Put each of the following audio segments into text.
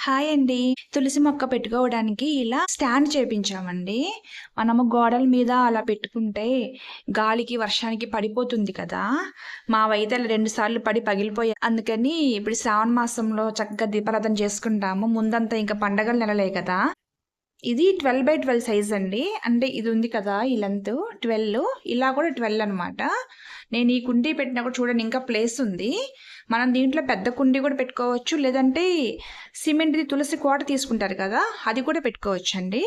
Hi అండి. తులసి మొక్క పెట్టుకోవడానికి ఇలా స్టాండ్ చేపించామండి. మనము గోడల మీద అలా పెట్టుకుంటే గాలికి, వర్షానికి పడిపోతుంది కదా! మావైతే అలా 2 సార్లు పడి పగిలిపోయాయి. అందుకని ఇప్పుడు శ్రావణ మాసంలో చక్కగా దీపారాధన చేసుకుంటాము. ముందంతా ఇంకా పండగల నెలలే కదా! ఇది 12/12 సైజ్ అండి. అంటే ఇది ఉంది కదా! ఈ లెంత్ 12, ఇలా కూడా 12 అనమాట. నేను ఈ కుండీ పెట్టినా కూడా చూడండి, ఇంకా ప్లేస్ ఉంది. మనం దీంట్లో పెద్ద కుండీ కూడా పెట్టుకోవచ్చు. లేదంటే సిమెంట్‌ది తులసి కోట తీసుకుంటారు కదా! అది కూడా పెట్టుకోవచ్చండి.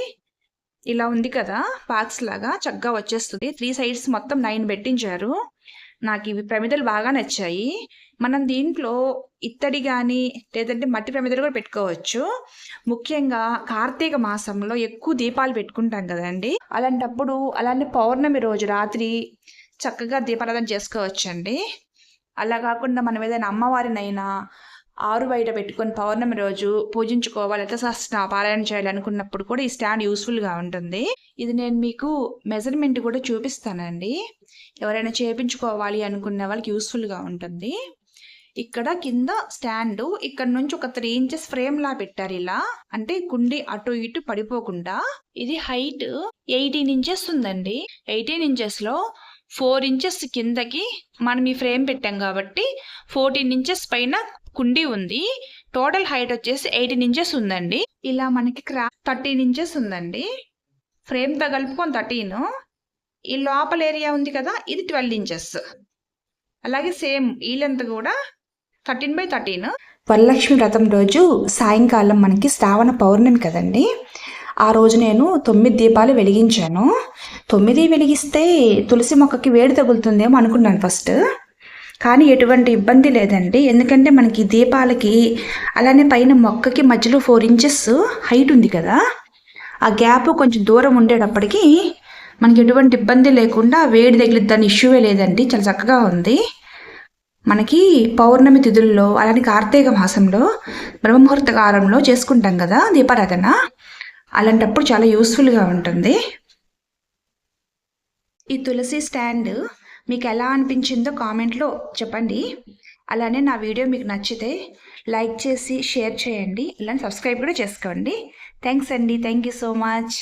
ఇలా ఉంది కదా! బాక్స్ లాగా చక్కగా వచ్చేస్తుంది. 3 సైడ్స్ మొత్తం 9 పెట్టించారు. నాకు ఇవి ప్రమిదలు బాగా నచ్చాయి. మనం దీంట్లో ఇత్తడి గానీ, లేదంటే మట్టి ప్రమిదలు కూడా పెట్టుకోవచ్చు. ముఖ్యంగా కార్తీక మాసంలో ఎక్కువ దీపాలు పెట్టుకుంటాం కదండీ! అలాంటప్పుడు అలానే పౌర్ణమి రోజు రాత్రి చక్కగా దీపారాధన చేసుకోవచ్చండి. అలా కాకుండా మనం ఏదైనా అమ్మవారినైనా ఆరు బయట పెట్టుకొని పౌర్ణమి రోజు పూజించుకోవాలి, లలిత పారాయణ చేయాలనుకున్నప్పుడు కూడా ఈ స్టాండ్ యూస్ఫుల్గా ఉంటుంది. ఇది నేను మీకు మెజర్మెంట్ కూడా చూపిస్తానండి. ఎవరైనా చేపించుకోవాలి అనుకునే వాళ్ళకి యూస్ఫుల్గా ఉంటుంది. ఇక్కడ కింద స్టాండు, ఇక్కడ నుంచి ఒక 3 ఇంచెస్ ఫ్రేమ్ లా పెట్టారు. ఇలా అంటే కుండి అటు ఇటు పడిపోకుండా. ఇది హైట్ 18 ఇంచెస్ ఉందండి. 18 ఇంచెస్ లో 4 ఇంచెస్ కిందకి మనం ఈ ఫ్రేమ్ పెట్టాం కాబట్టి 14 ఇంచెస్ పైన కుండీ ఉంది. టోటల్ హైట్ వచ్చేసి 18 ఇంచెస్ ఉందండి. ఇలా మనకి 13 ఇంచెస్ ఉందండి. ఫ్రేమ్ తో కలుపుకొని 13. ఈ లోపల ఏరియా ఉంది కదా, ఇది 12 ఇంచెస్. అలాగే సేమ్ ఈ లెంత్ కూడా 13/13. వరలక్ష్మి వ్రతం రోజు సాయంకాలం మనకి శ్రావణ పౌర్ణమి కదండి. ఆ రోజు నేను 9 దీపాలు వెలిగించాను. 9 వెలిగిస్తే తులసి మొక్కకి వేడి తగులుతుందేమో అనుకున్నాను ఫస్ట్. కానీ ఎటువంటి ఇబ్బంది లేదండి. ఎందుకంటే మనకి దీపాలకి అలానే పైన మొక్కకి మధ్యలో 4 ఇంచెస్ హైట్ ఉంది కదా, ఆ గ్యాప్ కొంచెం దూరం ఉండేటప్పటికి మనకి ఎటువంటి ఇబ్బంది లేకుండా వేడి తగిలిద్దని ఇష్యూవే లేదండి. చాలా చక్కగా ఉంది. మనకి పౌర్ణమి తిథుల్లో అలానే కార్తీక మాసంలో బ్రహ్మముహూర్త కాలంలో చేసుకుంటాం కదా దీపారాధన, అలాంటప్పుడు చాలా యూస్ఫుల్గా ఉంటుంది. ఈ తులసి స్టాండ్ మీకు ఎలా అనిపించిందో కామెంట్లో చెప్పండి. అలానే నా వీడియో మీకు నచ్చితే లైక్ చేసి షేర్ చేయండి. అలానే సబ్స్క్రైబ్ కూడా చేసుకోండి. థ్యాంక్స్ అండి. Thank you so much.